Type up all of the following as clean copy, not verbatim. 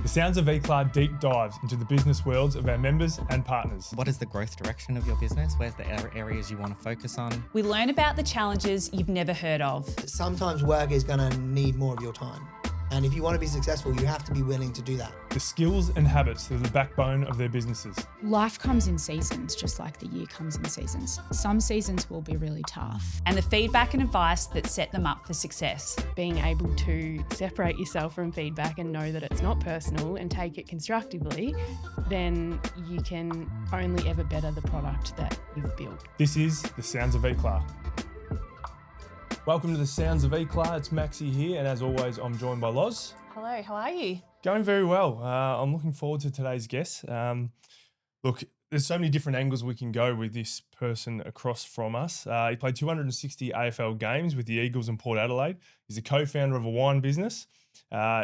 The Sounds of Eclar deep dives into the business worlds of our members and partners. What is the growth direction of your business? Where's the areas you want to focus on? We learn about the challenges you've never heard of. Sometimes work is going to need more of your time. And if you want to be successful, you have to be willing to do that. The skills and habits that are the backbone of their businesses. Life comes in seasons, just like the year comes in seasons. Some seasons will be really tough. And the feedback and advice that set them up for success. Being able to separate yourself from feedback and know that it's not personal and take it constructively, then you can only ever better the product that you've built. This is The Sounds of Eclar. Welcome to The Sounds of Eclar. It's Maxi here, and as always, I'm joined by Loz. Hello, how are you? Going very well. I'm looking forward to today's guest. Look, there's so many different angles we can go with this person across from us. He played 260 AFL games with the Eagles and Port Adelaide. He's a co-founder of a wine business.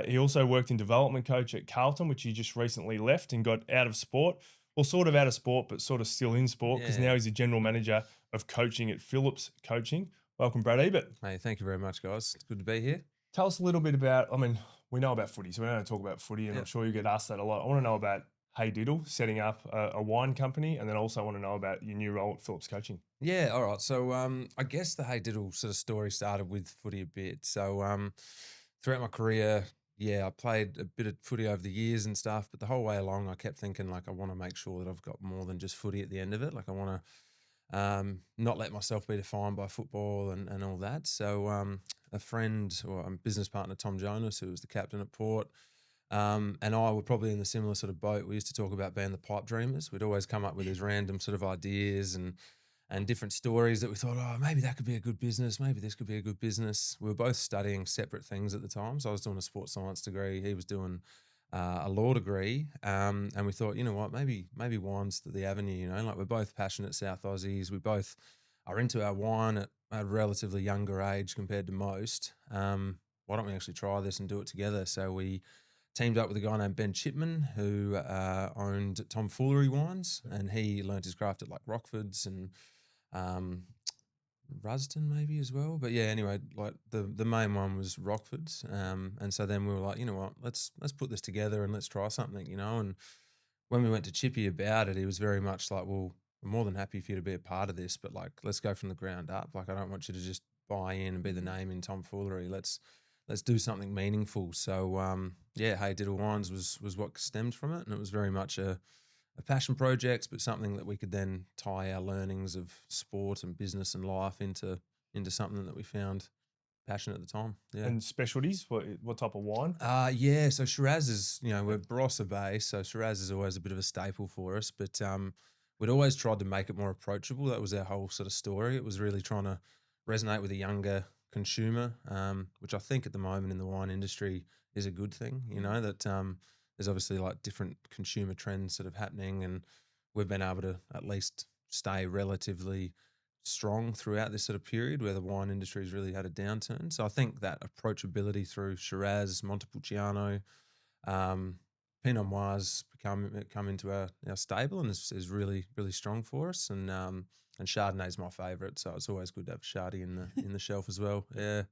He also worked in development coach at Carlton, which he just recently left and got out of sport. Well, sort of out of sport, but sort of still in sport, because now he's a general manager of coaching at Phillips Coaching. Welcome, Brad Ebert. Hey, thank you very much, guys. It's good to be here. Tell us a little bit about, we know about footy, so we don't talk about footy, and I'm sure you get asked that a lot. I want to know about Hey Diddle, setting up a wine company, and then also want to know about your new role at Phillips Coaching. Yeah, all right. So I guess the Hey Diddle sort of story started with footy a bit. So throughout my career, I played a bit of footy over the years and stuff, but the whole way along I kept thinking, like, I want to make sure that I've got more than just footy at the end of it. Like, I want to not let myself be defined by football and all that. So a friend or a business partner, Tom Jonas, who was the captain at Port, and I were probably in the similar sort of boat. We used to talk about being the pipe dreamers. We'd always come up with these random sort of ideas and different stories that we thought, oh, maybe that could be a good business. Maybe this could be a good business. We were both studying separate things at the time. So I was doing a sports science degree. He was doing a law degree, and we thought, you know what, maybe wine's the avenue, you know, like we're both passionate South Aussies. We both are into our wine at a relatively younger age compared to most. Why don't we actually try this and do it together? So we teamed up with a guy named Ben Chipman, who owned Tomfoolery Wines, and he learned his craft at like Rockford's and Rusden maybe as well. But yeah, anyway, like the main one was Rockford's. And so then we were like, you know what, let's put this together and let's try something, you know. And when we went to Chippy about it, he was very much like, well, I'm more than happy for you to be a part of this, but like, let's go from the ground up. Like, I don't want you to just buy in and be the name in Tomfoolery. Let's do something meaningful. So Hey Diddle Wines was what stemmed from it. And it was very much a passion project, but something that we could then tie our learnings of sport and business and life into something that we found passionate at the time. Yeah. And specialties, what type of wine? So Shiraz is, you know, we're Barossa based, so Shiraz is always a bit of a staple for us, but we'd always tried to make it more approachable. That was our whole sort of story. It was really trying to resonate with a younger consumer, which I think at the moment in the wine industry is a good thing, you know, that there's obviously like different consumer trends sort of happening, and we've been able to at least stay relatively strong throughout this sort of period where the wine industry has really had a downturn. So I think that approachability through Shiraz, Montepulciano, Pinot Noir's come into our stable and is really, really strong for us. And Chardonnay's my favourite, so it's always good to have Chardonnay in the shelf as well. Yeah.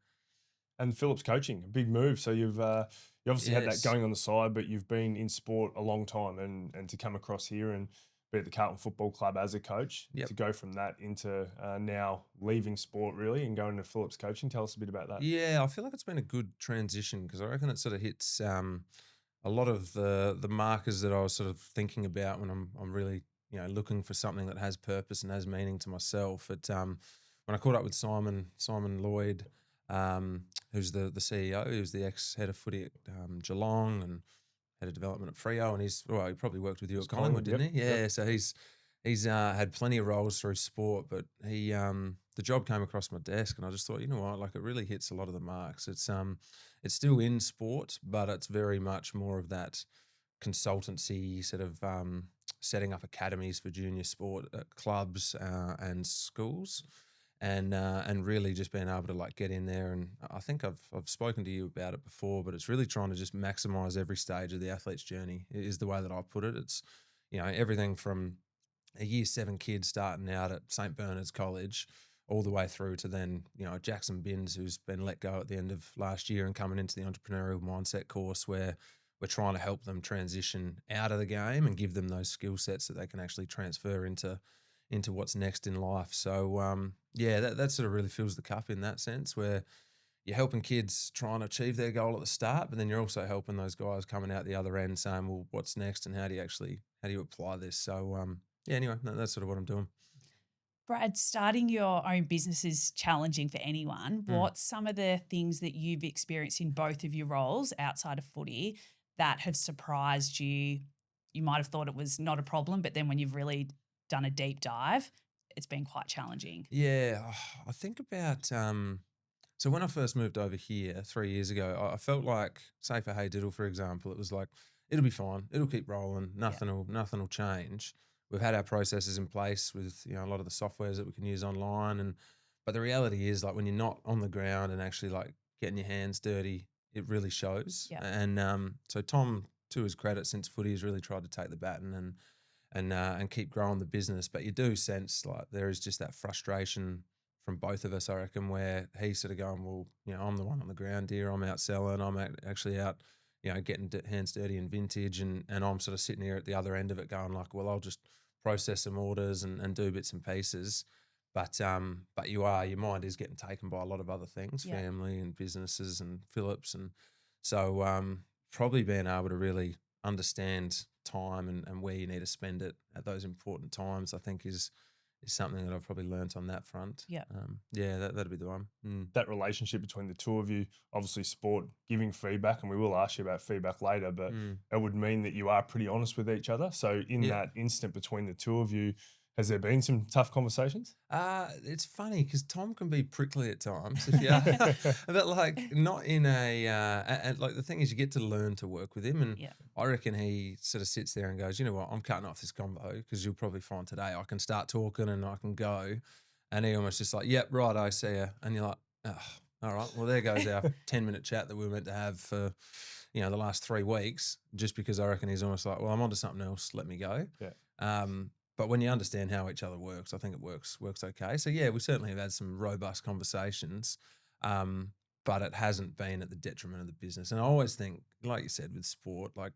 And Phillips Coaching, a big move. So you've you obviously had that going on the side, but you've been in sport a long time, and to come across here and be at the Carlton Football Club as a coach, to go from that into now leaving sport really and going to Phillips Coaching. Tell us a bit about that. Yeah, I feel like it's been a good transition because I reckon it sort of hits a lot of the markers that I was sort of thinking about when I'm really, you know, looking for something that has purpose and has meaning to myself. When I caught up with Simon Lloyd, who's the CEO, who's the ex-head of footy at Geelong and head of development at Freo, and he probably worked with you at Collingwood, didn't he? Yeah, so he's had plenty of roles through sport, but the job came across my desk, and I just thought, you know what, like it really hits a lot of the marks. It's still in sport, but it's very much more of that consultancy sort of setting up academies for junior sport at clubs and schools. And really just being able to like get in there, and I think I've spoken to you about it before, but it's really trying to just maximize every stage of the athlete's journey is the way that I put it. It's, you know, everything from a year 7 kid starting out at St. Bernard's College all the way through to then, you know, Jackson Binns, who's been let go at the end of last year and coming into the entrepreneurial mindset course where we're trying to help them transition out of the game and give them those skill sets that they can actually transfer into what's next in life. So yeah, that sort of really fills the cup in that sense, where you're helping kids try and achieve their goal at the start, but then you're also helping those guys coming out the other end saying, well, what's next and how do you apply this? So yeah, anyway, that's sort of what I'm doing. Brad, starting your own business is challenging for anyone. What's some of the things that you've experienced in both of your roles outside of footy that have surprised you? You might have thought it was not a problem, but then when you've really done a deep dive, it's been quite challenging. Yeah, I think about so when I first moved over here 3 years ago, I felt like, say for Hey Diddle, for example, it was like it'll be fine, it'll keep rolling, nothing will change. We've had our processes in place with a lot of the softwares that we can use online, but the reality is, like, when you're not on the ground and actually like getting your hands dirty, it really shows. Yeah. And so Tom, to his credit, since footy, has really tried to take the baton and keep growing the business. But you do sense like there is just that frustration from both of us, I reckon, where he's sort of going, well, I'm the one on the ground here. I'm out selling. I'm actually out, getting hands dirty in vintage, and I'm sort of sitting here at the other end of it, going like, well, I'll just process some orders and do bits and pieces. But your mind is getting taken by a lot of other things, Yeah. family and businesses and Phillips, and so probably being able to really understand time and where you need to spend it at those important times, I think is something that I've probably learnt on that front. Yeah. Yeah, that'd be the one. That relationship between the two of you, obviously sport, giving feedback, and we will ask you about feedback later, but it would mean that you are pretty honest with each other. So in that instant between the two of you, has there been some tough conversations? It's funny because Tom can be prickly at times, but like not in and like the thing is you get to learn to work with him, and I reckon he sort of sits there and goes, you know what, I'm cutting off this convo because you'll probably find today I can start talking and I can go, and he almost just like, yep, right, I see you, and you're like, oh, all right, well there goes our 10-minute chat that we were meant to have for the last 3 weeks, just because I reckon he's almost like, well, I'm onto something else, let me go. Yeah. But when you understand how each other works, I think it works okay. So yeah, we certainly have had some robust conversations, but it hasn't been at the detriment of the business. And I always think, like you said, with sport, like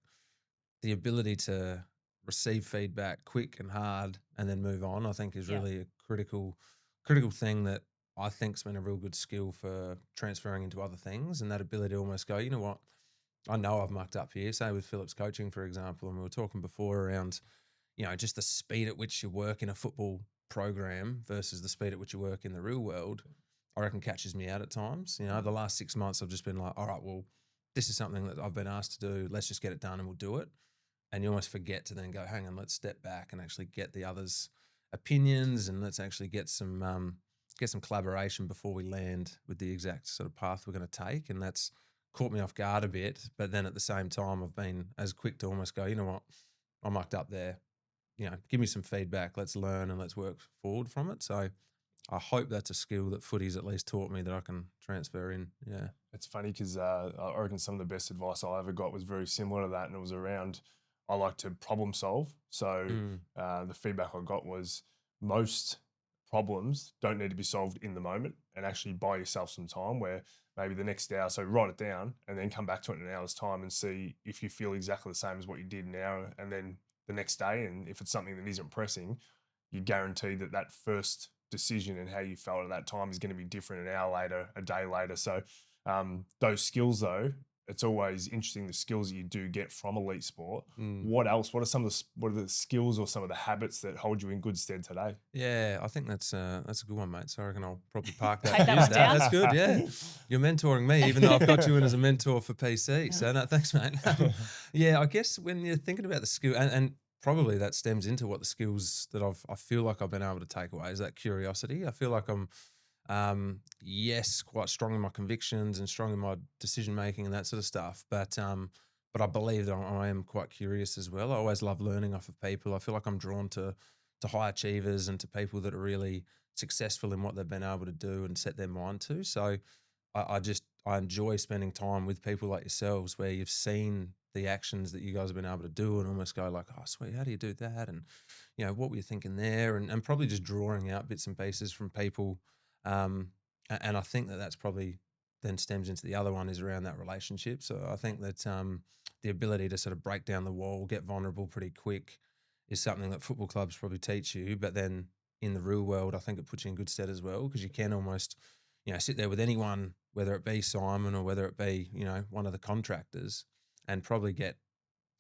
the ability to receive feedback quick and hard and then move on, I think is really a critical thing that I think's been a real good skill for transferring into other things. And that ability to almost go, you know what, I know I've mucked up here. Say with Phillips coaching, for example, and we were talking before around just the speed at which you work in a football program versus the speed at which you work in the real world, I reckon catches me out at times. The last 6 months I've just been like, all right, well, this is something that I've been asked to do. Let's just get it done and we'll do it. And you almost forget to then go, hang on, let's step back and actually get the others' opinions, and let's actually get some collaboration before we land with the exact sort of path we're going to take. And that's caught me off guard a bit. But then at the same time, I've been as quick to almost go, you know what, I mucked up there. Give me some feedback, let's learn and let's work forward from it. So I hope that's a skill that footy's at least taught me that I can transfer in. Yeah. It's funny because I reckon some of the best advice I ever got was very similar to that, and it was around I like to problem solve. So the feedback I got was most problems don't need to be solved in the moment, and actually buy yourself some time where maybe the next hour, so write it down and then come back to it in an hour's time and see if you feel exactly the same as what you did now, and then the next day. And if it's something that isn't pressing, you guarantee that that first decision and how you felt at that time is going to be different an hour later, a day later. So those skills, though, it's always interesting, the skills that you do get from elite sport. What else? What are the skills or some of the habits that hold you in good stead today? Yeah, I think that's a good one, mate. So I reckon I'll probably park that. Take that use one down. That's good. Yeah, you're mentoring me, even though I've got you in as a mentor for PC. So no, thanks, mate. Yeah, I guess when you're thinking about the skill, and probably that stems into what the skills that I feel like I've been able to take away is that curiosity. I feel like I'm yes, quite strong in my convictions and strong in my decision making and that sort of stuff. But I believe that I am quite curious as well. I always love learning off of people. I feel like I'm drawn to high achievers and to people that are really successful in what they've been able to do and set their mind to. So I enjoy spending time with people like yourselves, where you've seen the actions that you guys have been able to do and almost go like, oh, sweet, how do you do that? And, what were you thinking there? And probably just drawing out bits and pieces from people. And I think that that's probably then stems into the other one is around that relationship. So I think that the ability to sort of break down the wall, get vulnerable pretty quick is something that football clubs probably teach you. But then in the real world, I think it puts you in good stead as well, because you can almost, sit there with anyone, whether it be Simon or whether it be, one of the contractors, and probably get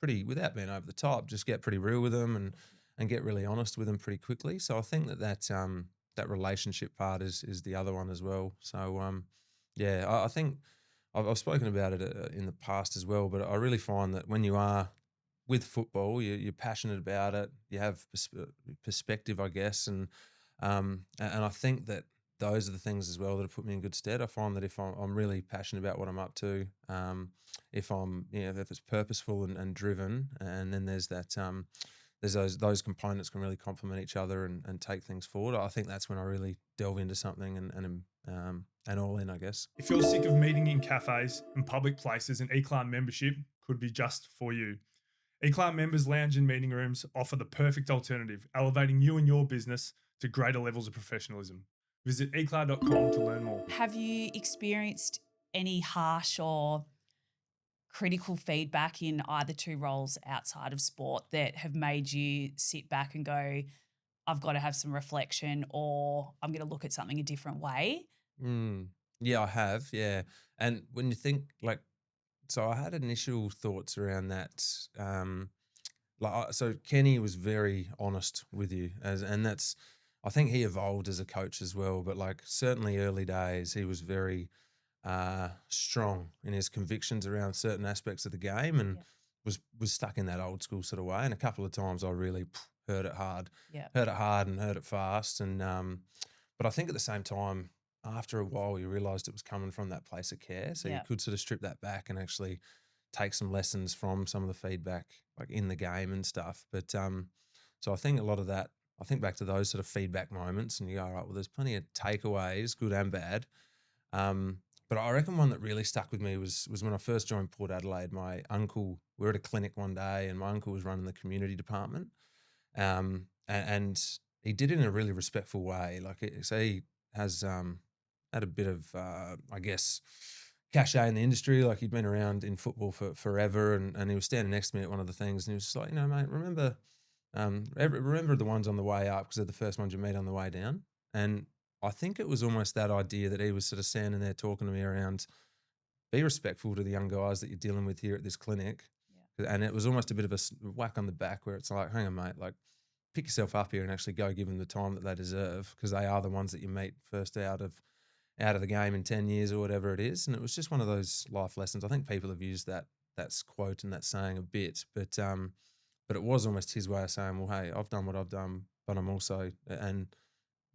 pretty, without being over the top, just get pretty real with them and get really honest with them pretty quickly. So I think that relationship part is the other one as well. So I think I've spoken about it in the past as well, but I really find that when you are with football, you're passionate about it, you have perspective, I guess, and I think that those are the things as well that have put me in good stead. I find that if I'm really passionate about what I'm up to, if I'm, if it's purposeful and driven, and then there's that, there's those components can really complement each other and take things forward. I think that's when I really delve into something and all in, I guess. If you're sick of meeting in cafes and public places, an eClan membership could be just for you. eClan members' lounge and meeting rooms offer the perfect alternative, elevating you and your business to greater levels of professionalism. Visit eclan.com to learn more. Have you experienced any harsh or critical feedback in either two roles outside of sport that have made you sit back and go, I've got to have some reflection, or I'm going to look at something a different way? Yeah, I have. Yeah. And when you think so I had initial thoughts around that. So Kenny was very honest with you, and that's, I think he evolved as a coach as well. But certainly early days, he was very strong in his convictions around certain aspects of the game, and was stuck in that old school sort of way. And a couple of times I really heard it hard, and heard it fast. And but I think at the same time, after a while, you realised it was coming from that place of care. So you could sort of strip that back and actually take some lessons from some of the feedback, in the game and stuff. But so I think a lot of that, I think back to those sort of feedback moments, and you go, all right, well, there's plenty of takeaways, good and bad. But I reckon one that really stuck with me was when I first joined Port Adelaide. My uncle, we were at a clinic one day, and my uncle was running the community department, and he did it in a really respectful way. So he has had a bit of, I guess, cachet in the industry. He'd been around in football for forever, and he was standing next to me at one of the things, and he was just like, mate, remember the ones on the way up, because they're the first ones you meet on the way down. And I think it was almost that idea that he was sort of standing there talking to me around, be respectful to the young guys that you're dealing with here at this clinic. And it was almost a bit of a whack on the back, where it's like, hang on, mate, pick yourself up here and actually go give them the time that they deserve, because they are the ones that you meet first out of the game in 10 years or whatever it is. And it was just one of those life lessons. I think people have used that quote and that saying a bit, but it was almost his way of saying, well, hey, I've done what I've done, but I'm also, and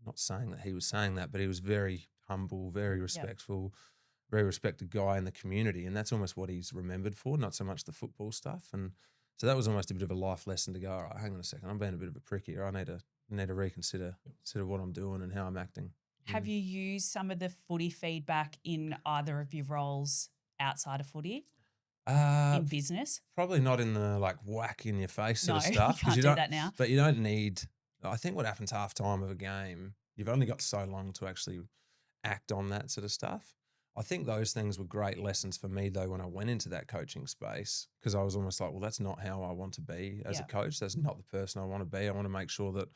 not saying that he was saying that, but he was very humble, very respectful, very respected guy in the community. And that's almost what he's remembered for, not so much the football stuff. And so that was almost a bit of a life lesson to go, all right, hang on a second, I'm being a bit of a prick here. I need to reconsider what I'm doing and how I'm acting. Have you used some of the footy feedback in either of your roles outside of footy? In business? Probably not in the whack in your face sort of No, stuff. you can't do that now. But you don't need, I think what happens half time of a game, you've only got so long to actually act on that sort of stuff. I think those things were great lessons for me though when I went into that coaching space, because I was almost like, well, that's not how I want to be as a coach. That's not the person I want to be. I want to make sure that,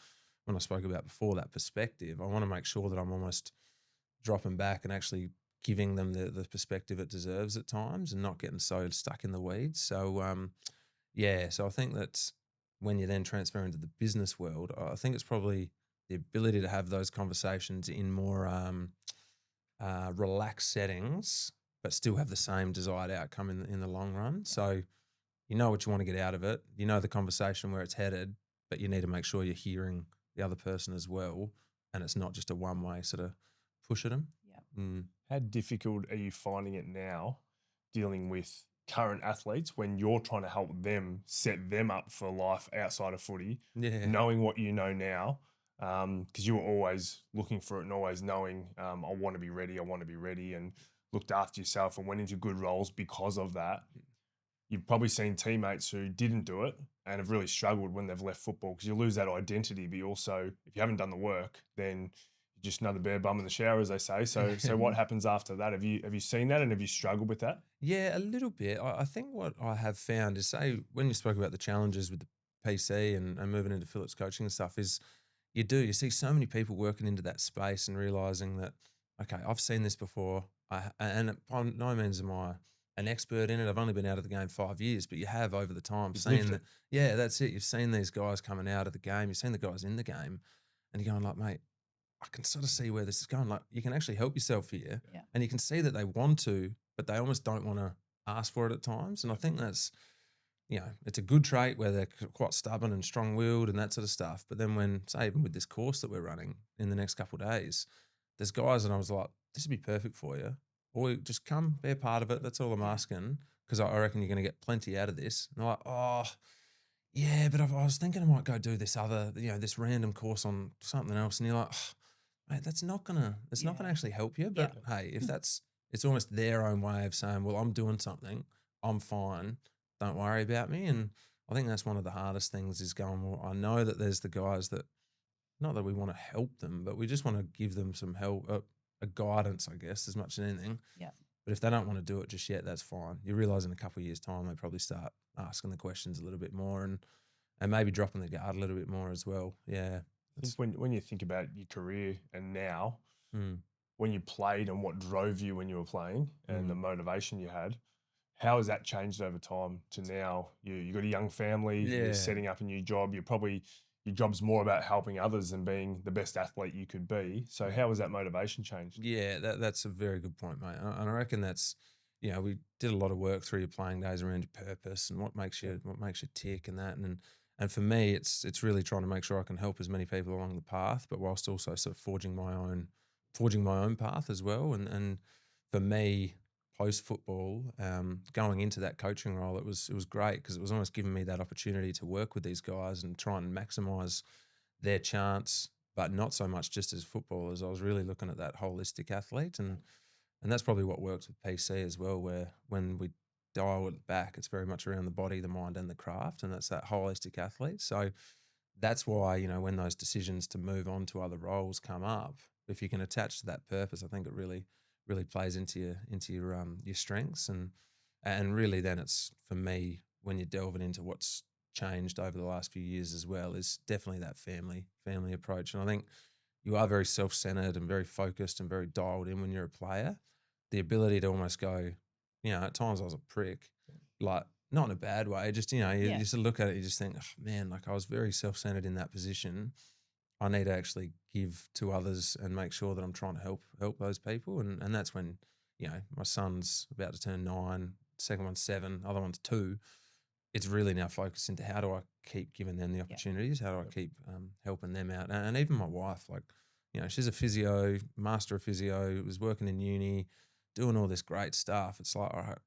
when I spoke about before, that perspective, I want to make sure that I'm almost dropping back and actually giving them the perspective it deserves at times, and not getting so stuck in the weeds. So, so I think that when you then transfer into the business world, I think it's probably the ability to have those conversations in more relaxed settings, but still have the same desired outcome in the long run. So you know what you want to get out of it. You know the conversation where it's headed, but you need to make sure you're hearing the other person as well, and it's not just a one-way sort of push at them. How difficult are you finding it now dealing with current athletes when you're trying to help them set them up for life outside of footy, knowing what you know now? Because you were always looking for it and always knowing, I want to be ready, and looked after yourself and went into good roles because of that. You've probably seen teammates who didn't do it and have really struggled when they've left football, because you lose that identity, but you also, if you haven't done the work, then just another bare bum in the shower, as they say. So what happens after that? Have you seen that, and have you struggled with that? Yeah, a little bit. I think what I have found is, say, when you spoke about the challenges with the PC and moving into Phillips coaching and stuff, is you see so many people working into that space and realizing that, okay, I've seen this before. And by no means am I an expert in it. I've only been out of the game 5 years, but you have over the time You've seen lived that. it. Yeah, that's it. You've seen these guys coming out of the game. You've seen the guys in the game, and you're going like, mate, I can sort of see where this is going. Like, you can actually help yourself here, Yeah. and you can see that they want to, but they almost don't want to ask for it at times. And I think that's, it's a good trait where they're quite stubborn and strong-willed and that sort of stuff. But then when, say, even with this course that we're running in the next couple of days, there's guys, and I was like, this would be perfect for you. Or just come, be a part of it. That's all I'm asking, because I reckon you're going to get plenty out of this. And they're like, oh, yeah, but I was thinking I might go do this other, this random course on something else. And you're like, oh, mate, it's not gonna actually help you. But hey, if it's almost their own way of saying, well, I'm doing something, I'm fine, don't worry about me. And I think that's one of the hardest things, is going, well, I know that there's the guys that, not that we want to help them, but we just want to give them some help, a guidance, I guess, as much as anything. Yeah. But if they don't want to do it just yet, that's fine. You realise in a couple of years' time, they probably start asking the questions a little bit more and maybe dropping the guard a little bit more as well. Yeah. I think when you think about your career and now, Mm. when you played and what drove you when you were playing and the motivation you had, how has that changed over time to now? You got a young family, Yeah. you're setting up a new job. Your job's more about helping others than being the best athlete you could be. So how has that motivation changed? Yeah, that's a very good point, mate. And I reckon that's, we did a lot of work through your playing days around your purpose and what makes you tick and that. And for me, it's really trying to make sure I can help as many people along the path, but whilst also sort of forging my own path as well. And for me, post football, going into that coaching role, it was great, because it was almost giving me that opportunity to work with these guys and try and maximise their chance, but not so much just as footballers. I was really looking at that holistic athlete, and that's probably what works with PC as well, where when we dial it back, it's very much around the body, the mind, and the craft, and that's that holistic athlete. So that's why, when those decisions to move on to other roles come up, if you can attach to that purpose, I think it really plays into your strengths, and really then it's, for me, when you're delving into what's changed over the last few years as well, is definitely that family approach. And I think you are very self-centered and very focused and very dialed in when you're a player. The ability to almost go, at times I was a prick, like, not in a bad way, just, you just look at it, you just think, oh, man, like, I was very self-centered in that position. I need to actually give to others and make sure that I'm trying to help those people. And that's when, my son's about to turn 9, second one's 7, other one's 2. It's really now focused into, how do I keep giving them the opportunities? How do I keep helping them out? And even my wife, like, she's a physio, master of physio, was working in uni, doing all this great stuff. It's like, all right,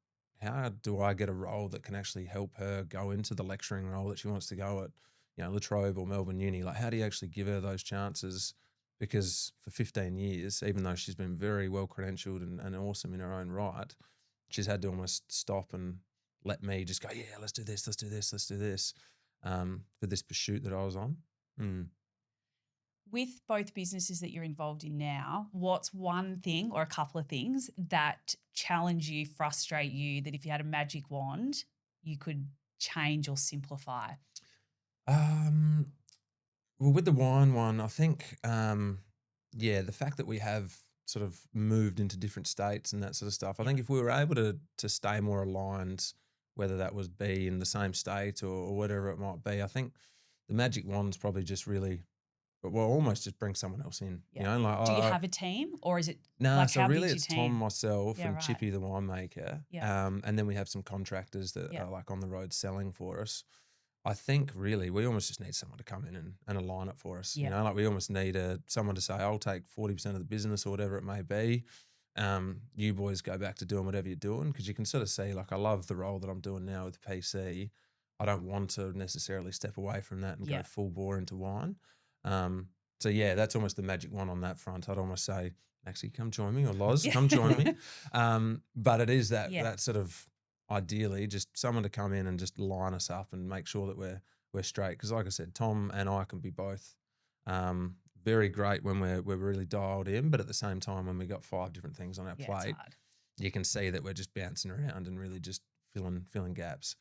how do I get a role that can actually help her go into the lecturing role that she wants to go at, La Trobe or Melbourne Uni? Like, how do you actually give her those chances? Because for 15 years, even though she's been very well credentialed and awesome in her own right, she's had to almost stop and let me just go, yeah, let's do this for this pursuit that I was on. Mm. With both businesses that you're involved in now, what's one thing or a couple of things that challenge you, frustrate you, that if you had a magic wand, you could change or simplify? Well, with the wine one, I think, the fact that we have sort of moved into different states and that sort of stuff, I think if we were able to stay more aligned, whether that was be in the same state or whatever it might be, I think the magic wand's probably just really, but we'll almost just bring someone else in. Yeah. Like, Do you have a team, or is it so how really big's your it's team? Tom, myself, Yeah, and right. Chippy the winemaker. Yeah. And then we have some contractors that Yeah. are like on the road selling for us. I think really we almost just need someone to come in and align it for us. Yeah. Like we almost need someone to say, I'll take 40% of the business or whatever it may be. You boys go back to doing whatever you're doing, because you can sort of see, like, I love the role that I'm doing now with PC. I don't want to necessarily step away from that and go full bore into wine. So yeah, that's almost the magic one on that front. I'd almost say, Maxie, come join me, or Loz, come join me. But it is that sort of, ideally, just someone to come in and just line us up and make sure that we're straight. Because like I said, Tom and I can be both very great when we're really dialed in, but at the same time, when we got 5 different things on our Yeah, plate, it's hard. you can see that we're just bouncing around and really just filling gaps.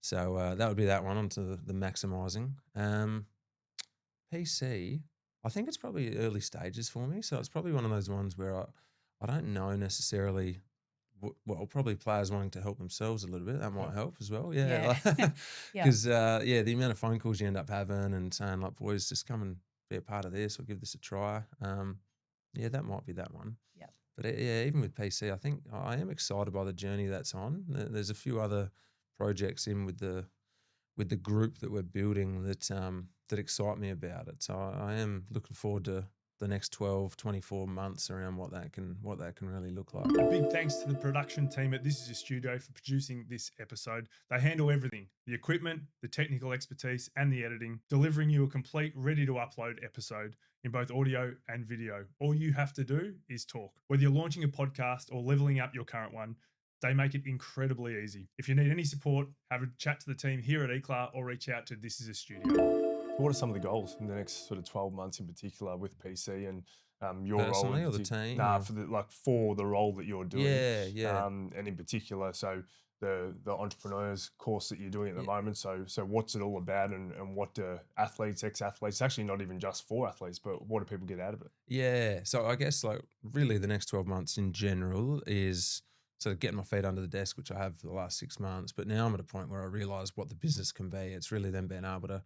So that would be that one onto the maximising. PC, I think it's probably early stages for me. So it's probably one of those ones where I don't know necessarily. Well, probably players wanting to help themselves a little bit. That might help as well. Yeah. Yeah. Yeah. Because, the amount of phone calls you end up having and saying, like, boys, just come and be a part of this or give this a try. Yeah, that might be that one. Yep. But yeah, even with PC, I think I am excited by the journey that's on. There's a few other projects in with the group that we're building that excite me about it. So I am looking forward to the next 12, 24 months around what that can really look like. A big thanks to the production team at This Is a Studio for producing this episode. They handle everything, the equipment, the technical expertise, and the editing, delivering you a complete, ready-to-upload episode in both audio and video. All you have to do is talk. Whether you're launching a podcast or leveling up your current one, they make it incredibly easy. If you need any support, have a chat to the team here at ECLA or reach out to This Is a Studio. What are some of the goals in the next sort of 12 months in particular with PC and your Personally role? or the team? Nah, or- for the role that you're doing. Yeah. And in particular, so the entrepreneurs course that you're doing at the moment. So what's it all about, and what do athletes, ex-athletes, actually not even just for athletes, but what do people get out of it? Yeah. So I guess like really the next 12 months in general is sort of getting my feet under the desk, which I have for the last 6 months. But now I'm at a point where I realise what the business can be. It's really then being able to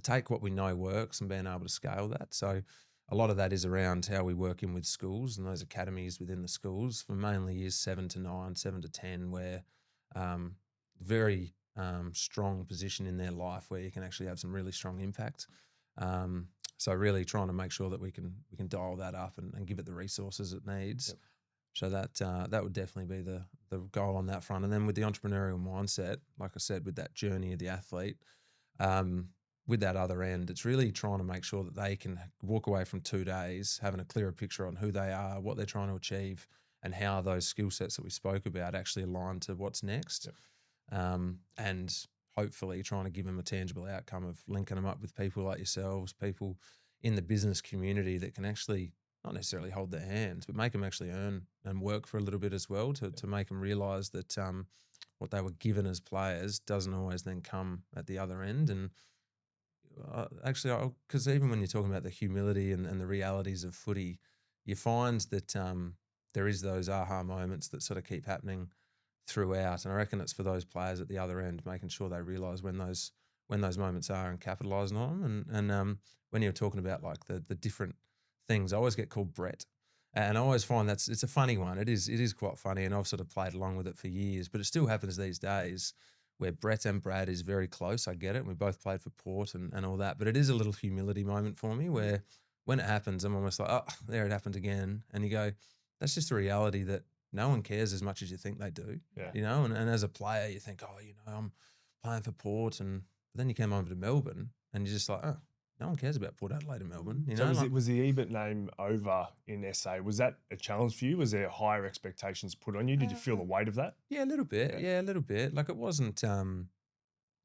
take what we know works and being able to scale that. So a lot of that is around how we work in with schools and those academies within the schools for mainly years 7 to 9, 7 to 10, where very strong position in their life where you can actually have some really strong impact. So really trying to make sure that we can dial that up and give it the resources it needs. Yep. So that would definitely be the goal on that front. And then with the entrepreneurial mindset, like I said, with that journey of the athlete, with that other end, it's really trying to make sure that they can walk away from 2 days having a clearer picture on who they are, what they're trying to achieve, and how those skill sets that we spoke about actually align to what's next. Yep. And hopefully trying to give them a tangible outcome of linking them up with people like yourselves, people in the business community that can actually not necessarily hold their hands, but make them actually earn and work for a little bit as well to make them realise that what they were given as players doesn't always then come at the other end. And actually, because even when you're talking about the humility and the realities of footy, you find that there is those aha moments that sort of keep happening throughout. And I reckon it's for those players at the other end, making sure they realise when those moments are and capitalising on them. And when you're talking about like the different things, I always get called Brett. And I always find it's a funny one. It is quite funny, and I've sort of played along with it for years, but it still happens these days where Brett and Brad is very close. I get it. We both played for Port and all that, but it is a little humility moment for me where when it happens, I'm almost like, oh, there it happened again. And you go, that's just a reality that no one cares as much as you think they do, Yeah. you know? And as a player, you think, oh, I'm playing for Port. And then you come over to Melbourne and you're just like, oh, no one cares about Port Adelaide and Melbourne. You know, So was the Ebert name over in SA? Was that a challenge for you? Was there higher expectations put on you? Did you feel the weight of that? Yeah, a little bit. Yeah, a little bit. Like it wasn't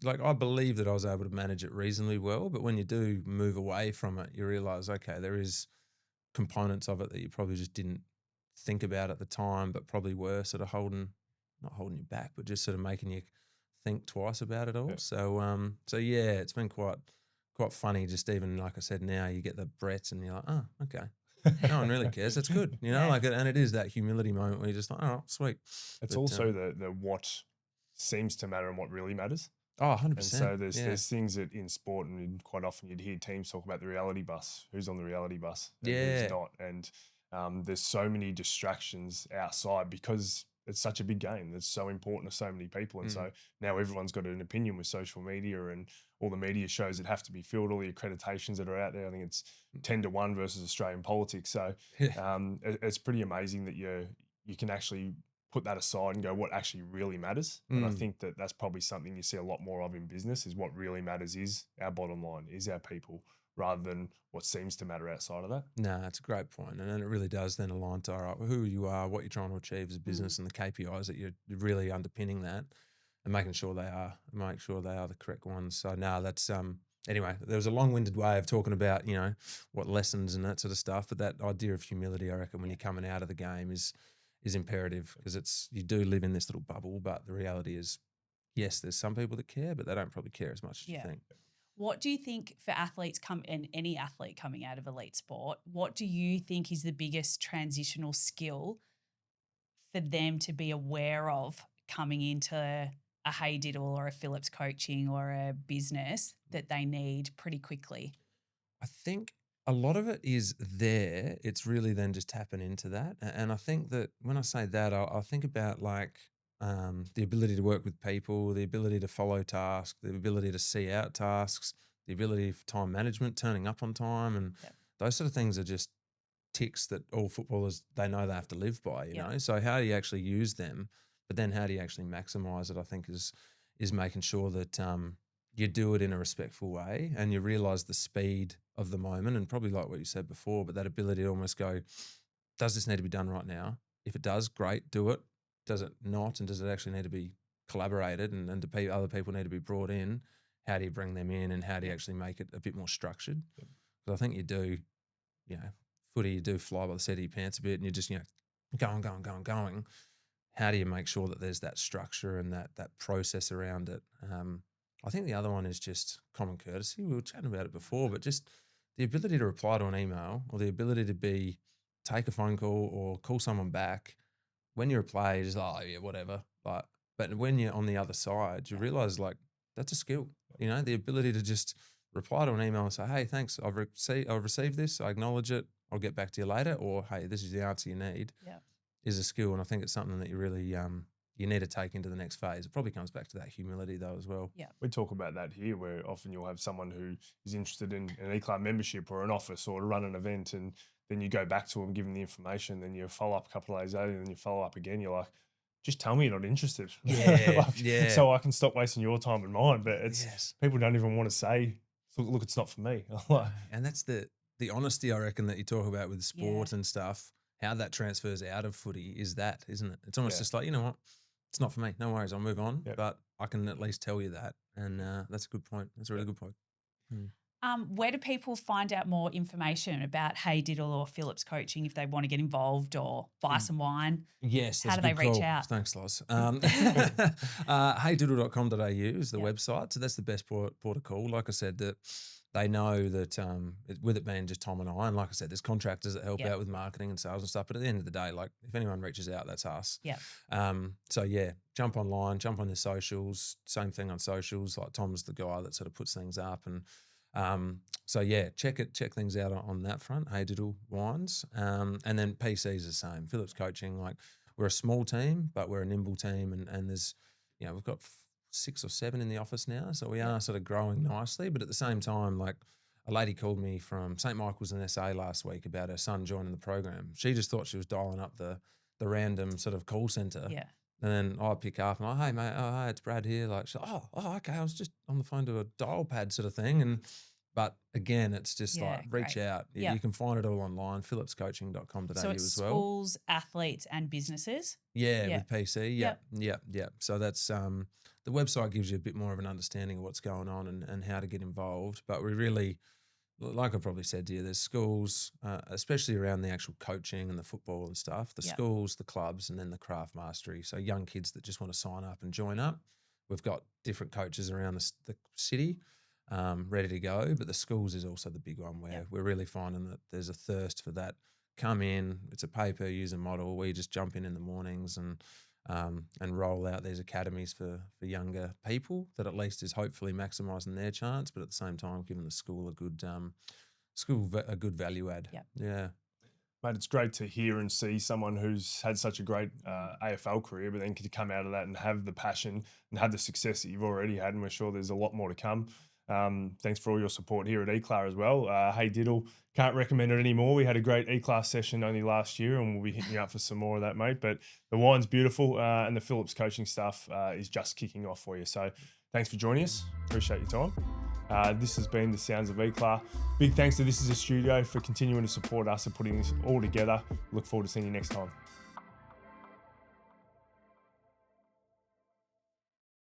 like I believe that I was able to manage it reasonably well, but when you do move away from it, you realise, okay, there is components of it that you probably just didn't think about at the time, but probably were sort of not holding you back, but just sort of making you think twice about it all. Yeah. So yeah, it's been quite funny. Just even like I said, now you get the Bretts and you're like, oh, okay. No one really cares. That's good. You know, Yeah. like, and it is that humility moment where you're just like, oh, sweet. It's But, also the what seems to matter and what really matters. Oh, 100%. And so there's yeah. things that in sport, and quite often you'd hear teams talk about the reality bus, who's on the reality bus and Yeah. who's not. And there's so many distractions outside because it's such a big game that's so important to so many people. And so now everyone's got an opinion with social media and all the media shows that have to be filled, all the accreditations that are out there. I think it's 10 to 1 versus Australian politics. So it's pretty amazing that you can actually put that aside and go, what actually really matters. And I think that that's probably something you see a lot more of in business, is what really matters is our bottom line, is our people, rather than what seems to matter outside of that. No, it's a great point. And then it really does then align to, all right, who you are, what you're trying to achieve as a business and the KPIs that you're really underpinning that and making sure they are the correct ones. So no, that's anyway, there was a long-winded way of talking about, what lessons and that sort of stuff. But that idea of humility, I reckon, when you're coming out of the game is imperative, because you do live in this little bubble. But the reality is, yes, there's some people that care, but they don't probably care as much as you think. What do you think for athletes and any athlete coming out of elite sport, what do you think is the biggest transitional skill for them to be aware of coming into a Hey Diddle or a Phillips Coaching or a business that they need pretty quickly? I think a lot of it is there. It's really then just tapping into that. And I think that when I say that, I'll think about the ability to work with people, the ability to follow tasks, the ability to see out tasks, the ability for time management, turning up on time. And those sort of things are just ticks that all footballers, they know they have to live by, you know? So how do you actually use them? But then how do you actually maximize it, I think is making sure that you do it in a respectful way and you realize the speed of the moment, and probably like what you said before, but that ability to almost go, does this need to be done right now? If it does, great, do it. Does it not? And does it actually need to be collaborated, and do other people need to be brought in? How do you bring them in, and how do you actually make it a bit more structured? Because I think you do, footy, you do fly by the seat of your pants a bit, and you're just, going. How do you make sure that there's that structure and that process around it? I think the other one is just common courtesy. We were chatting about it before, but just the ability to reply to an email, or the ability to take a phone call or call someone back. When you reply, you're just like, oh yeah, whatever. But when you're on the other side, you realize that's a skill. The ability to just reply to an email and say, hey, thanks, I've received this, I acknowledge it, I'll get back to you later, or hey, this is the answer you need. Is a skill, and I think it's something that you really you need to take into the next phase. It probably comes back to that humility though as well. We talk about that here, where often you'll have someone who is interested in an E-Club membership or an office or to run an event, and then you go back to them, give them the information, then you follow up a couple of days later, and then you follow up again. You're like, just tell me you're not interested. So I can stop wasting your time and mine. But it's people don't even want to say, look, it's not for me. And that's the honesty, I reckon, that you talk about with sport and stuff. How that transfers out of footy is that, isn't it? It's almost just like, you know what, it's not for me. No worries, I'll move on. But I can at least tell you that. And that's a good point. That's a really good point. Where do people find out more information about Hey Diddle or Phillips Coaching if they want to get involved or buy some wine? Yes. How do they reach out? Thanks, Loz. heydiddle.com.au is the website. So that's the best port of call. Like I said, that they know that with it being just Tom and I, and like I said, there's contractors that help out with marketing and sales and stuff. But at the end of the day, if anyone reaches out, that's us. So jump online, jump on the socials. Same thing on socials. Like Tom's the guy that sort of puts things up, and check things out on that front. Hey Diddle Wines, and then PC's the same. Phillips Coaching, we're a small team, but we're a nimble team, and there's we've got 6 or 7 in the office now, so we are sort of growing nicely. But at the same time, a lady called me from St. Michael's in SA last week about her son joining the program. She just thought she was dialing up the random sort of call center. And then I pick up and I'm like, hey mate, oh hey, it's Brad here. She's like, oh okay, I was just on the phone to a dial pad sort of thing. But again, it's just reach out. You can find it all online, phillipscoaching.com.au so it's as well. Schools, athletes and businesses? With PC. Yep. So that's the website gives you a bit more of an understanding of what's going on and how to get involved. But we really, like I probably said to you, there's schools, especially around the actual coaching and the football and stuff, the schools, the clubs, and then the craft mastery. So young kids that just want to sign up and join up. We've got different coaches around the city ready to go, but the schools is also the big one where we're really finding that there's a thirst for that. Come in, it's a pay-per-user model where you just jump in the mornings and roll out these academies for younger people that at least is hopefully maximising their chance, but at the same time giving the school a good value add. Yeah. Mate, it's great to hear and see someone who's had such a great AFL career, but then to come out of that and have the passion and have the success that you've already had, and we're sure there's a lot more to come. Thanks for all your support here at E-Class as well. Hey Diddle, can't recommend it anymore. We had a great E-Class session only last year, and we'll be hitting you up for some more of that, mate. But the wine's beautiful, and the Phillips coaching stuff is just kicking off for you. So thanks for joining us. Appreciate your time. This has been the Sounds of E-Class. Big thanks to This Is a Studio for continuing to support us and putting this all together. Look forward to seeing you next time.